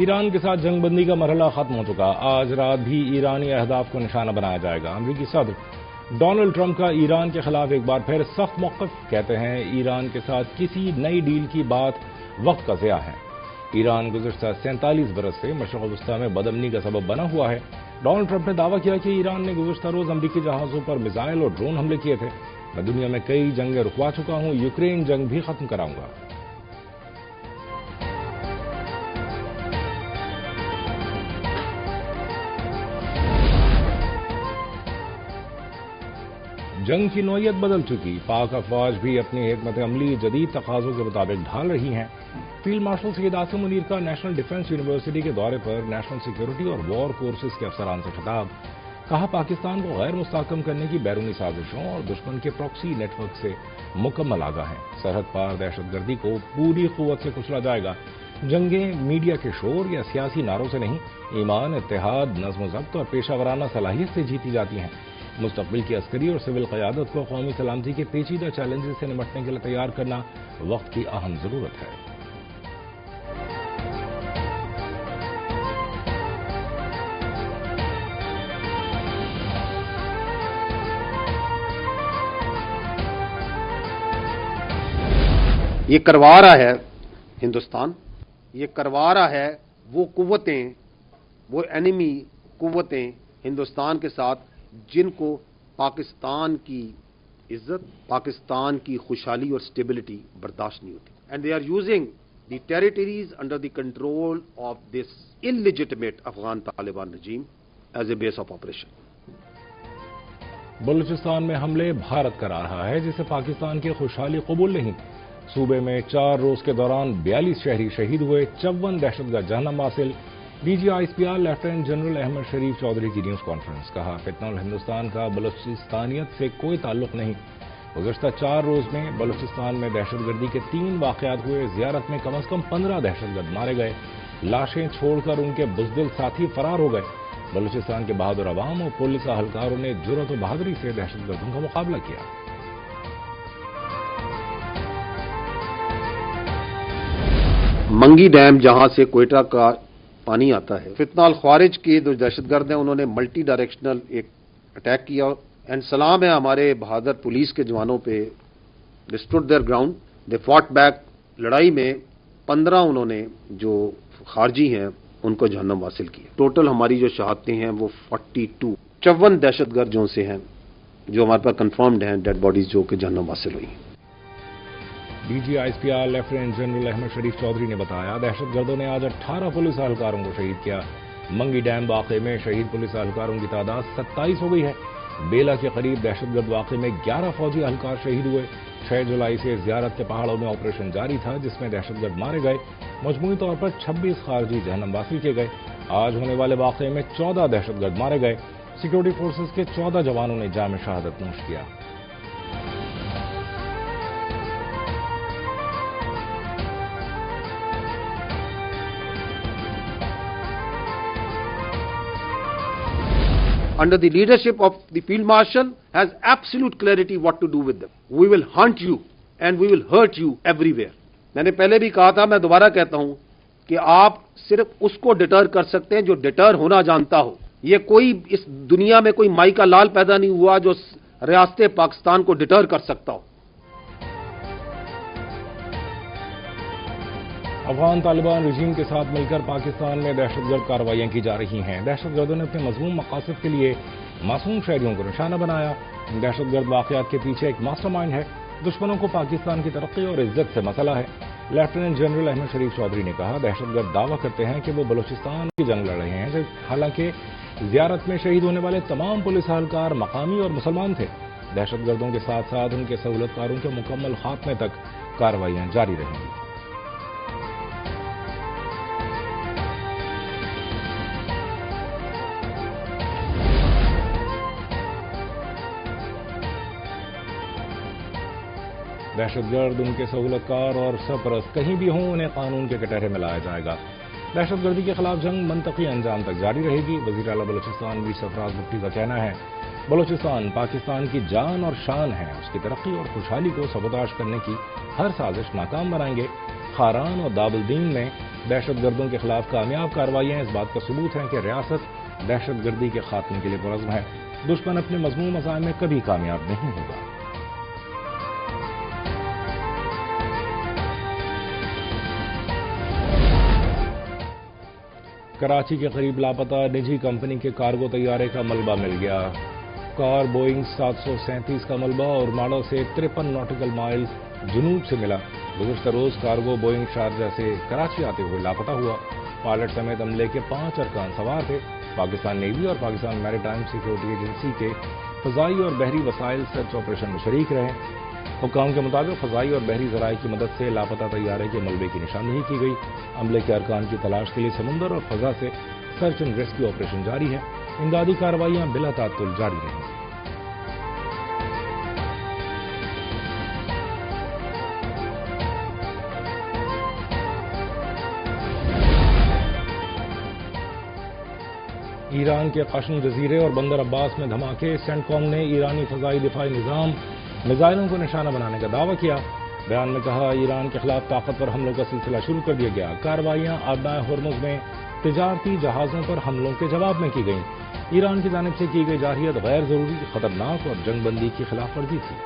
ایران کے ساتھ جنگ بندی کا مرحلہ ختم ہو چکا، آج رات بھی ایرانی اہداف کو نشانہ بنایا جائے گا۔ امریکی صدر ڈونلڈ ٹرمپ کا ایران کے خلاف ایک بار پھر سخت موقف، کہتے ہیں ایران کے ساتھ کسی نئی ڈیل کی بات وقت کا ضیاع ہے۔ ایران گزشتہ 47 برس سے مشرق وسطیٰ میں بدامنی کا سبب بنا ہوا ہے۔ ڈونلڈ ٹرمپ نے دعویٰ کیا کہ ایران نے گزشتہ روز امریکی جہازوں پر میزائل اور ڈرون حملے کیے تھے۔ میں دنیا میں کئی جنگیں رکوا چکا ہوں، یوکرین جنگ بھی ختم کراؤں گا۔ جنگ کی نوعیت بدل چکی، پاک افواج بھی اپنی حکمت عملی جدید تقاضوں کے مطابق ڈھال رہی ہیں۔ فیلڈ مارشل سید عاصم منیر کا نیشنل ڈیفنس یونیورسٹی کے دورے پر نیشنل سیکیورٹی اور وار کورسز کے افسران سے خطاب، کہا پاکستان کو غیر مستحکم کرنے کی بیرونی سازشوں اور دشمن کے پراکسی نیٹ ورک سے مکمل آگاہ ہیں۔ سرحد پار دہشت گردی کو پوری قوت سے کچلا جائے گا۔ جنگیں میڈیا کے شور یا سیاسی نعروں سے نہیں، ایمان، اتحاد، نظم و ضبط اور پیشہ ورانہ صلاحیت سے جیتی جاتی ہیں۔ مستقبل کی عسکری اور سول قیادت کو قومی سلامتی کے پیچیدہ چیلنجز سے نمٹنے کے لیے تیار کرنا وقت کی اہم ضرورت ہے۔ یہ کروا رہا ہے ہندوستان، یہ کروا رہا ہے وہ قوتیں، وہ اینیمی قوتیں ہندوستان کے ساتھ جن کو پاکستان کی عزت، پاکستان کی خوشحالی اور سٹیبلٹی برداشت نہیں ہوتی، and they are using the territories under the control of this illegitimate Afghan Taliban regime as a base of operation. Balochistan میں حملے بھارت کرا رہا ہے، جسے پاکستان کی خوشحالی قبول نہیں۔ صوبے میں 4 روز کے دوران 42 شہری شہید ہوئے، 54 دہشت گرد جہنم حاصل۔ D G I S P R lieutenant general Ahmed Sharif Chaudhry کی نیوز کانفرنس، کہا فتنہ الہندوستان کا بلوچستانیت سے کوئی تعلق نہیں۔ گزشتہ 4 روز میں بلوچستان میں دہشت گردی کے 3 واقعات ہوئے، زیارت میں کم از کم 15 دہشت گرد مارے گئے، لاشیں چھوڑ کر ان کے بزدل ساتھی فرار ہو گئے۔ بلوچستان کے بہادر عوام اور پولیس اہلکاروں نے جرأت و بہادری سے دہشت گردوں کا مقابلہ کیا۔ منگی ڈیم جہاں سے کوئٹہ کا پانی آتا ہے، فتنہ الخوارج کے جو دہشت گرد ہیں انہوں نے ملٹی ڈائریکشنل ایک اٹیک کیا، اینڈ سلام ہے ہمارے بہادر پولیس کے جوانوں پہ، they stood their ground, they fought back. لڑائی میں 15 انہوں نے جو خارجی ہیں ان کو جہنم حاصل کیا۔ ٹوٹل ہماری جو شہادتیں ہیں وہ 42، 54 دہشت گرد جو سے ہیں جو ہمارے پاس کنفرمڈ ہیں ڈیڈ باڈیز جو کہ جہنم حاصل ہوئی ہیں۔ D G I S P R lieutenant general Ahmed Sharif Chaudhry نے بتایا دہشت گردوں نے آج 18 پولیس اہلکاروں کو شہید کیا۔ منگی ڈیم واقعے میں شہید پولیس اہلکاروں کی تعداد 27 ہو گئی ہے۔ بیلا کے قریب دہشت گرد واقعے میں 11 فوجی اہلکار شہید ہوئے۔ 6 جولائی سے زیارت کے پہاڑوں میں آپریشن جاری تھا، جس میں دہشت گرد مارے گئے۔ مجموعی طور پر 26 خارجی جہنم باسی کیے گئے۔ آج ہونے والے واقعے میں 14 دہشت گرد مارے گئے۔ سیکورٹی فورسز کے 14 جوانوں نے جام شہادت نوش کیا۔ Under the leadership of the Field Marshal has absolute clarity what to do with them. We will hunt you and we will hurt you everywhere. میں نے پہلے بھی کہا تھا، میں دوبارہ کہتا ہوں کہ آپ صرف اس کو ڈٹر کر سکتے ہیں جو ڈٹر ہونا جانتا ہو۔ یہ کوئی اس دنیا میں کوئی مائی کا لال پیدا نہیں ہوا جو ریاست پاکستان کو ڈٹر کر سکتا ہو۔ افغان طالبان رجیم کے ساتھ مل کر پاکستان میں دہشت گرد کارروائیاں کی جا رہی ہیں۔ دہشت گردوں نے اپنے مذموم مقاصد کے لیے معصوم شہریوں کو نشانہ بنایا۔ دہشت گرد واقعات کے پیچھے ایک ماسٹر مائنڈ ہے۔ دشمنوں کو پاکستان کی ترقی اور عزت سے مسئلہ ہے۔ لیفٹیننٹ جنرل احمد شریف چودھری نے کہا دہشت گرد دعویٰ کرتے ہیں کہ وہ بلوچستان کی جنگ لڑ رہے ہیں، حالانکہ زیارت میں شہید ہونے والے تمام پولیس اہلکار مقامی اور مسلمان تھے۔ دہشت گردوں کے ساتھ ساتھ ان کے سہولت کاروں کے مکمل خاتمے تک کارروائیاں جاری رہیں گی۔ دہشت گرد، ان کے سہولت کار اور سرپرست کہیں بھی ہوں، انہیں قانون کے کٹہرے میں لایا جائے گا۔ دہشت گردی کے خلاف جنگ منطقی انجام تک جاری رہے گی۔ وزیر اعلیٰ بلوچستان بھی سرفراز بھٹی کا کہنا ہے بلوچستان پاکستان کی جان اور شان ہے، اس کی ترقی اور خوشحالی کو سبوتاژ کرنے کی ہر سازش ناکام بنائیں گے۔ خاران اور داب الدین میں دہشت گردوں کے خلاف کامیاب کارروائیاں اس بات کا ثبوت ہیں کہ ریاست دہشت گردی کے خاتمے کے لیے پرعزم ہے۔ دشمن اپنے مذموم عزائم میں کبھی کامیاب نہیں ہوگا۔ کراچی کے قریب لاپتہ نجی کمپنی کے کارگو طیارے کا ملبہ مل گیا۔ کار بوئنگ 737 کا ملبہ اور ماڑا سے 53 ناٹیکل مائل جنوب سے ملا۔ گزشتہ روز کارگو بوئنگ شارجہ سے کراچی آتے ہوئے لاپتہ ہوا۔ پائلٹ سمیت عملے کے 5 ارکان سوار تھے۔ پاکستان نیوی اور پاکستان میری ٹائم سیکورٹی ایجنسی کے فضائی اور بحری وسائل سرچ آپریشن میں شریک رہے۔ حکام کے مطابق فضائی اور بحری ذرائع کی مدد سے لاپتہ طیارے کے ملبے کی نشاندہی کی گئی۔ عملے کے ارکان کی تلاش کے لیے سمندر اور فضا سے سرچ اینڈ ریسکیو آپریشن جاری ہے۔ امدادی کارروائیاں بلا تعطل جاری رہیں۔ ایران کے قشم جزیرے اور بندر عباس میں دھماکے۔ سینٹ کام نے ایرانی فضائی دفاعی نظام میزائلوں کو نشانہ بنانے کا دعویٰ کیا۔ بیان میں کہا ایران کے خلاف طاقتور حملوں کا سلسلہ شروع کر دیا گیا۔ کارروائیاں آبنائے ہرمز میں تجارتی جہازوں پر حملوں کے جواب میں کی گئیں۔ ایران کی جانب سے کی گئی جارحیت غیر ضروری، خطرناک اور جنگ بندی کی خلاف ورزی تھی۔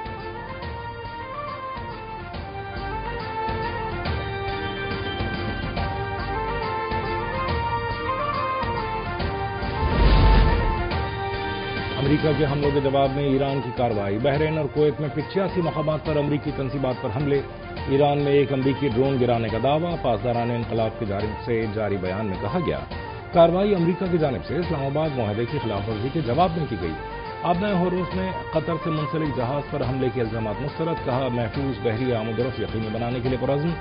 امریکہ کے حملوں کے جواب میں ایران کی کارروائی۔ بحرین اور کویت میں 85 مقامات پر امریکی تنصیبات پر حملے۔ ایران میں ایک امریکی ڈرون گرانے کا دعویٰ۔ پاسداران انقلاب کی جانب سے جاری بیان میں کہا گیا کارروائی امریکہ کی جانب سے اسلام آباد معاہدے کی خلاف ورزی کے جواب میں کی گئی۔ آبنائے ہرمز میں قطر سے منسلک جہاز پر حملے کے الزامات مسترد۔ کہا محفوظ بحری آمد و رفت یقینی بنانے کے لیے پرعزم۔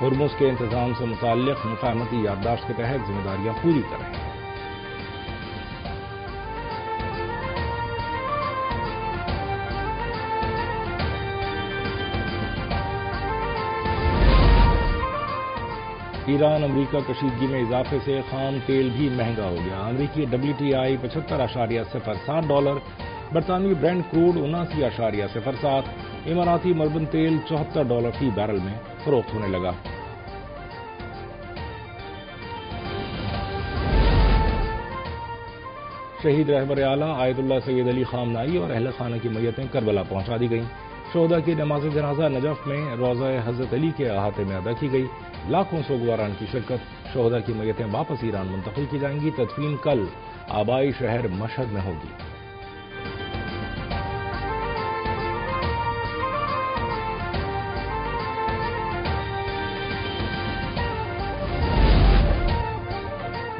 ہرمز کے انتظام سے متعلق مفاہمتی یادداشت کے تحت ذمہ داریاں پوری کر رہے ہیں۔ ایران امریکہ کشیدگی میں اضافے سے خام تیل بھی مہنگا ہو گیا۔ امریکی WTI $75.07، برطانوی برینٹ کروڈ $79.07، اماراتی مربن تیل $74 فی بیرل میں فروخت ہونے لگا۔ شہید رہبر اعلیٰ آیت اللہ سید علی خامنائی اور اہل خانہ کی میتیں کربلا پہنچا دی گئیں۔ شہداء کی نماز جنازہ نجف میں روضہ حضرت علی کے احاطے میں ادا کی گئی۔ لاکھوں سوگواران کی شرکت۔ شہداء کی میتیں واپس ایران منتقل کی جائیں گی۔ تدفین کل آبائی شہر مشہد میں ہوگی۔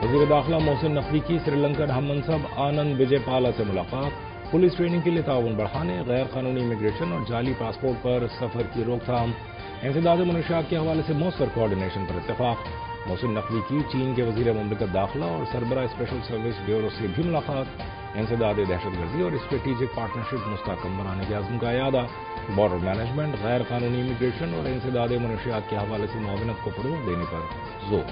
وزیر داخلہ محسن نقوی کی سری لنکن ہم منصب آنند وجے پالا سے ملاقات۔ پولیس ٹریننگ کے لیے تعاون بڑھانے، غیر قانونی امیگریشن اور جعلی پاسپورٹ پر سفر کی روک تھام، انسداد منشیات کے حوالے سے مؤثر کوآرڈینیشن پر اتفاق۔ محسن نقوی کی چین کے وزیر مملکت داخلہ اور سربراہ اسپیشل سروس بیورو سے بھی ملاقات۔ انسداد دہشت گردی اور اسٹریٹجک پارٹنرشپ مستحکم بنانے کے عزم کا اعادہ۔ بارڈر مینجمنٹ، غیر قانونی امیگریشن اور انسداد منشیات کے حوالے سے معاونت کو فروغ دینے پر زور۔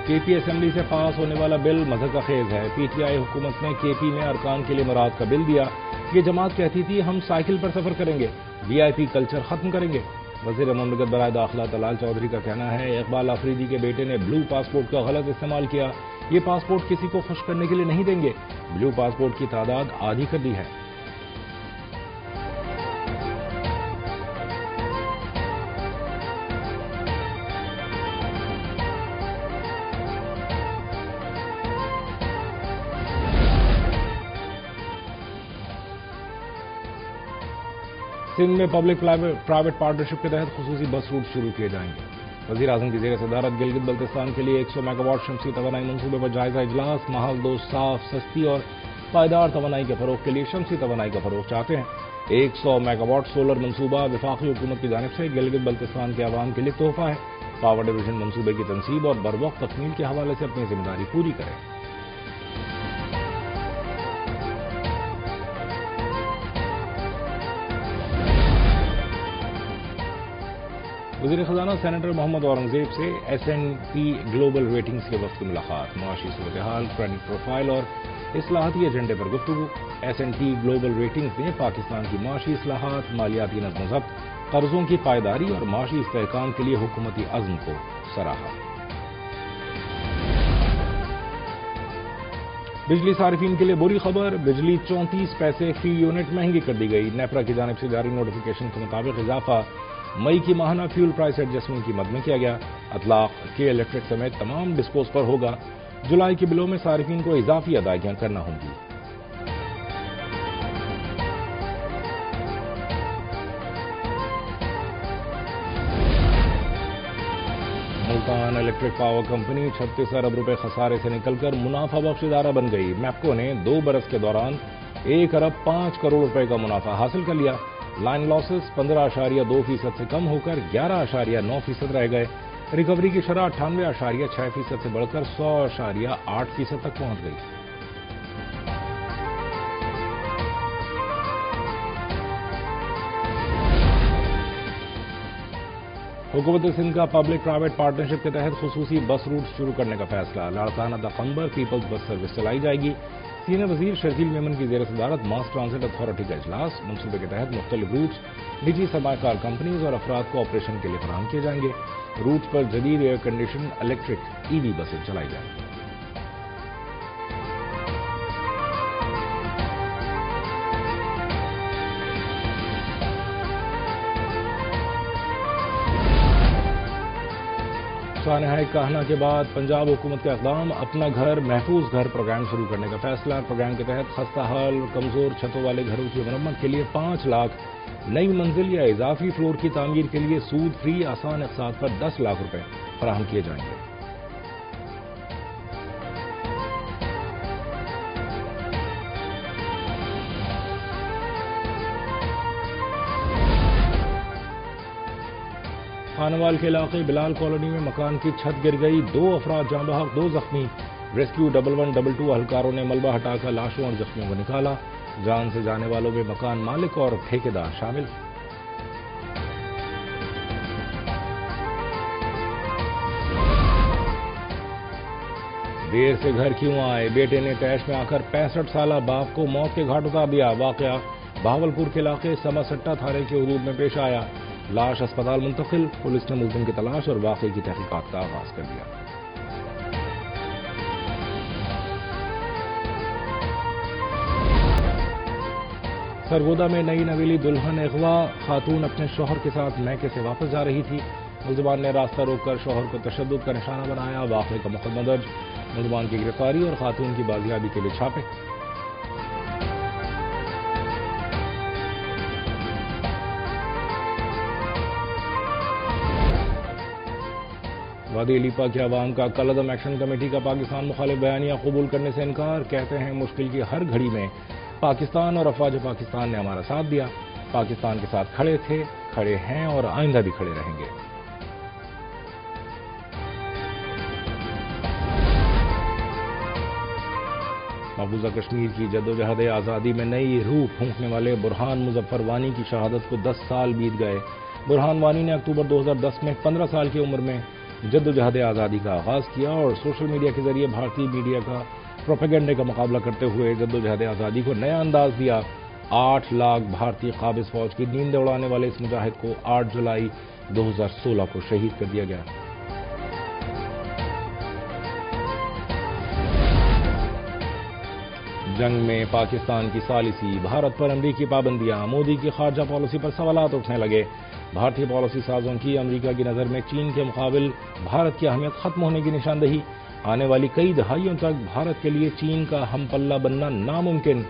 کے پی اسمبلی سے پاس ہونے والا بل مضحکہ خیز ہے۔ پی ٹی آئی حکومت نے کے پی میں ارکان کے لیے مراد کا بل دیا۔ یہ جماعت کہتی تھی ہم سائیکل پر سفر کریں گے، وی آئی پی کلچر ختم کریں گے۔ وزیر مملکت برائے داخلہ طلال چودھری کا کہنا ہے اقبال آفریدی کے بیٹے نے بلو پاسپورٹ کا غلط استعمال کیا۔ یہ پاسپورٹ کسی کو خوش کرنے کے لیے نہیں دیں گے۔ بلو پاسپورٹ کی تعداد آدھی کر دی ہے۔ سندھ میں پبلک پرائیویٹ پارٹنرشپ کے تحت خصوصی بس روٹ شروع کیے جائیں گے۔ وزیر اعظم کی زیر صدارت گلگت بلتستان کے لیے 100 میگا واٹ شمسی توانائی منصوبے پر جائزہ اجلاس۔ ماحول دوست، صاف، سستی اور پائیدار توانائی کے فروغ کے لیے شمسی توانائی کا فروغ چاہتے ہیں۔ 100 میگا واٹ سولر منصوبہ وفاقی حکومت کی جانب سے گلگت بلتستان کے عوام کے لیے تحفہ ہے۔ پاور ڈویژن منصوبے کی تنصیب اور بروقت تکمیل کے حوالے سے اپنی ذمہ داری پوری کرے۔ وزیر خزانہ سینیٹر محمد اورنگزیب سے S&P گلوبل ریٹنگز کے وفد کی ملاقات، معاشی صورتحال، کریڈٹ پروفائل اور اصلاحاتی ایجنڈے پر گفتگو۔ S&P گلوبل ریٹنگز نے پاکستان کی معاشی اصلاحات، مالیاتی نظم و ضبط، قرضوں کی پائیداری اور معاشی استحکام کے لیے حکومتی عزم کو سراہا۔ بجلی صارفین کے لیے بری خبر، بجلی 34 پیسے فی یونٹ مہنگی کر دی گئی۔ نیپرا کی جانب سے جاری نوٹیفیکیشن کے مطابق اضافہ مئی کی ماہانہ فیول پرائس ایڈجسٹمنٹ کی مد میں کیا گیا۔ اطلاق کے الیکٹرک سمیت تمام ڈسپوز پر ہوگا۔ جولائی کے بلوں میں صارفین کو اضافی ادائیگیاں کرنا ہوں گی۔ ملتان الیکٹرک پاور کمپنی 36 ارب روپے خسارے سے نکل کر منافع بخش ادارہ بن گئی۔ میپکو نے 2 برس کے دوران 1 ارب 5 کروڑ روپے کا منافع حاصل کر لیا۔ لائن لاسز 15.2% سے کم ہو کر 11.9% رہ گئے۔ ریکوری کی شرح 98.6% سے بڑھ کر 100.8% تک پہنچ گئی۔ حکومت سندھ کا پبلک پرائیویٹ پارٹنرشپ کے تحت خصوصی بس روٹ شروع کرنے کا فیصلہ۔ لاڑکانہ دقمبر پیپلز بس سروس چلائی جائے گی۔ سینئر وزیر شرجیل میمن کی زیر صدارت ماس ٹرانزٹ اتھارٹی کا اجلاس۔ منصوبے کے تحت مختلف روٹس نجی سرمایہ کار کمپنیز اور افراد کو آپریشن کے لیے فراہم کیے جائیں گے۔ روٹس پر جدید ایئر کنڈیشن الیکٹرک EV بسیں چلائی جائیں گی۔ سانحہ کہنا کے بعد پنجاب حکومت کا اقدام، اپنا گھر محفوظ گھر پروگرام شروع کرنے کا فیصلہ۔ پروگرام کے تحت خستہ حال کمزور چھتوں والے گھروں کی مرمت کے لیے 5 لاکھ، نئی منزل یا اضافی فلور کی تعمیر کے لیے سود فری آسان اقساط پر 10 لاکھ روپے فراہم کیے جائیں گے۔ خانوال کے علاقے بلال کالونی میں مکان کی چھت گر گئی، 2 افراد جاں بحق، 2 زخمی۔ ریسکیو 1122 اہلکاروں نے ملبہ ہٹا کر لاشوں اور زخمیوں کو نکالا۔ جان سے جانے والوں میں مکان مالک اور ٹھیکیدار شامل۔ دیر سے گھر کیوں آئے، بیٹے نے طیش میں آ کر 65 سالہ باپ کو موت کے گھاٹ اتار دیا۔ واقعہ بہاولپور کے علاقے سما سٹا تھانے کے حدود میں پیش آیا۔ لاش اسپتال منتقل، پولیس نے ملزم کی تلاش اور واقعے کی تحقیقات کا آغاز کر دیا۔ سرگودا میں نئی نویلی دلہن اغوا، خاتون اپنے شوہر کے ساتھ میکے سے واپس جا رہی تھی۔ ملزمان نے راستہ روک کر شوہر کو تشدد کا نشانہ بنایا۔ واقعے کا مقدمہ درج، ملزمان کی گرفتاری اور خاتون کی بازیابی کے لیے چھاپے۔ وادی لیپا کے عوام کا کالعدم ایکشن کمیٹی کا پاکستان مخالف بیانیہ قبول کرنے سے انکار۔ کہتے ہیں مشکل کی ہر گھڑی میں پاکستان اور افواج پاکستان نے ہمارا ساتھ دیا، پاکستان کے ساتھ کھڑے تھے، کھڑے ہیں اور آئندہ بھی کھڑے رہیں گے۔ مقبوضہ کشمیر کی جدوجہد آزادی میں نئی روح پھونکنے والے برہان مظفر وانی کی شہادت کو 10 سال بیت گئے۔ برہان وانی نے اکتوبر 2010 میں 15 سال کی عمر میں جدوجہد آزادی کا آغاز کیا اور سوشل میڈیا کے ذریعے بھارتی میڈیا کا پروپیگنڈے کا مقابلہ کرتے ہوئے جدوجہد آزادی کو نیا انداز دیا۔ 8 لاکھ بھارتی قابض فوج کی نیند اڑانے والے اس مجاہد کو 8 جولائی 2016 کو شہید کر دیا گیا۔ جنگ میں پاکستان کی ثالثی، بھارت پر امریکی پابندیاں، مودی کی خارجہ پالیسی پر سوالات اٹھنے لگے۔ بھارتی پالیسی سازوں کی امریکہ کی نظر میں چین کے مقابل بھارت کی اہمیت ختم ہونے کی نشاندہی۔ آنے والی کئی دہائیوں تک بھارت کے لیے چین کا ہم پلہ بننا ناممکن۔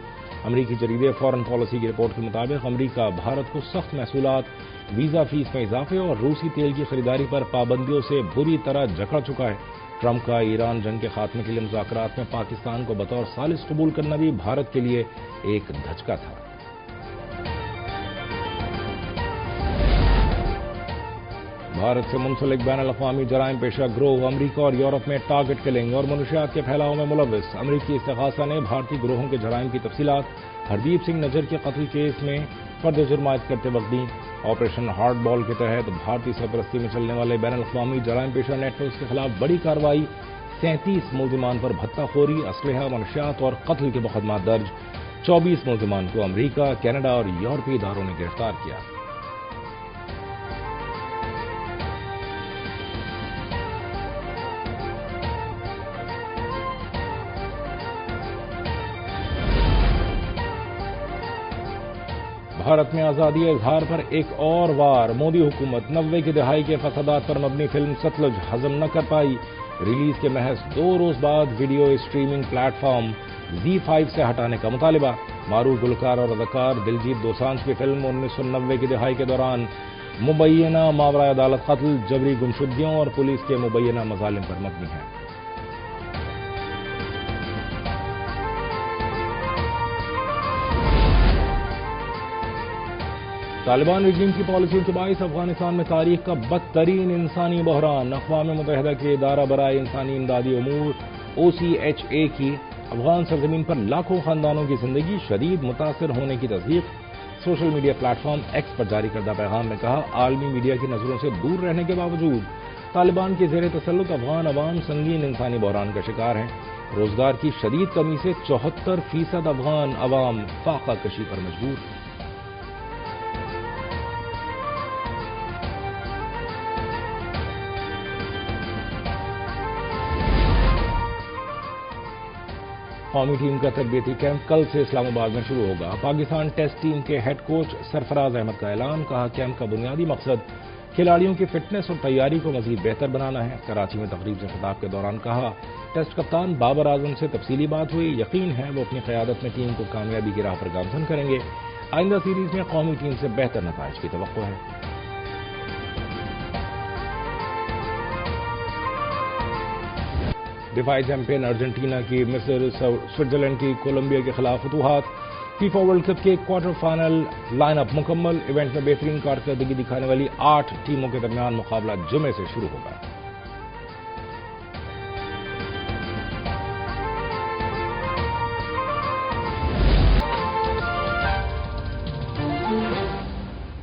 امریکی جریدے فارن پالیسی کی رپورٹ کے مطابق امریکہ بھارت کو سخت محصولات، ویزا فیس میں اضافے اور روسی تیل کی خریداری پر پابندیوں سے بری طرح جکڑ چکا ہے۔ ٹرمپ کا ایران جنگ کے خاتمے کے لیے مذاکرات میں پاکستان کو بطور ثالث قبول کرنا بھی بھارت کے لیے ایک دھچکا تھا۔ بھارت سے منسلک بین الاقوامی جرائم پیشہ گروہ امریکہ اور یورپ میں ٹارگٹ کلنگ اور منشیات کے پھیلاؤ میں ملوث۔ امریکی استغاثہ نے بھارتی گروہوں کے جرائم کی تفصیلات۔ ہردیپ سنگھ نجر کے قتل کیس میں فرد جرم عائد کرتے وقت دی آپریشن ہارڈ بال کے تحت بھارتی سرپرستی میں چلنے والے بین الاقوامی جرائم پیشہ نیٹ ورکس کے خلاف بڑی کارروائی 37 ملزمان پر بھتہ خوری، اسلحہ، منشیات اور قتل کے مقدمات درج، 24 ملزمان کو امریکہ، کینیڈا اور یورپی اداروں نے گرفتار کیا۔ بھارت میں آزادی اظہار پر ایک اور وار، مودی حکومت 90 کی دہائی کے فسادات پر مبنی فلم ستلج ہضم نہ کر پائی، ریلیز کے محض 2 روز بعد video streaming plate form ZEE5 سے ہٹانے کا مطالبہ۔ معروف گلوکار اور اداکار دلجیت دوسانجھ کی فلم 1990 کی دہائی کے دوران مبینہ ماورائے عدالت قتل، جبری گمشدگیوں اور پولیس کے مبینہ مظالم پر مبنی ہے۔ طالبان رجیم کی پالیسیوں کے باعث افغانستان میں تاریخ کا بدترین انسانی بحران۔ اقوام متحدہ کے ادارہ برائے انسانی امدادی امور OCHA کی افغان سرزمین پر لاکھوں خاندانوں کی زندگی شدید متاثر ہونے کی تصدیق۔ Social media platform X پر جاری کردہ پیغام میں کہا، عالمی میڈیا کی نظروں سے دور رہنے کے باوجود طالبان کے زیر تسلط افغان عوام سنگین انسانی بحران کا شکار ہیں۔ روزگار کی شدید کمی سے 74% افغان عوام فاقہ کشی پر مجبور۔ قومی ٹیم کا تربیتی کیمپ کل سے اسلام آباد میں شروع ہوگا۔ پاکستان ٹیسٹ ٹیم کے ہیڈ کوچ سرفراز احمد کا اعلان، کہا کیمپ کا بنیادی مقصد کھلاڑیوں کی فٹنس اور تیاری کو مزید بہتر بنانا ہے۔ کراچی میں تقریب سے خطاب کے دوران کہا، ٹیسٹ کپتان بابر اعظم سے تفصیلی بات ہوئی، یقین ہے وہ اپنی قیادت میں ٹیم کو کامیابی کی راہ پر گامزن کریں گے۔ آئندہ سیریز میں قومی ٹیم سے بہتر نتائج کی توقع ہے۔ دفاعی چیمپئن ارجنٹینا کی مصر، سوئٹزرلینڈ کی کولمبیا کے خلاف فتوحات۔ فیفا ورلڈ کپ کے کوارٹر فائنل لائن اپ مکمل۔ ایونٹ میں بہترین کارکردگی دکھانے والی 8 ٹیموں کے درمیان مقابلہ جمعے سے شروع ہوگا۔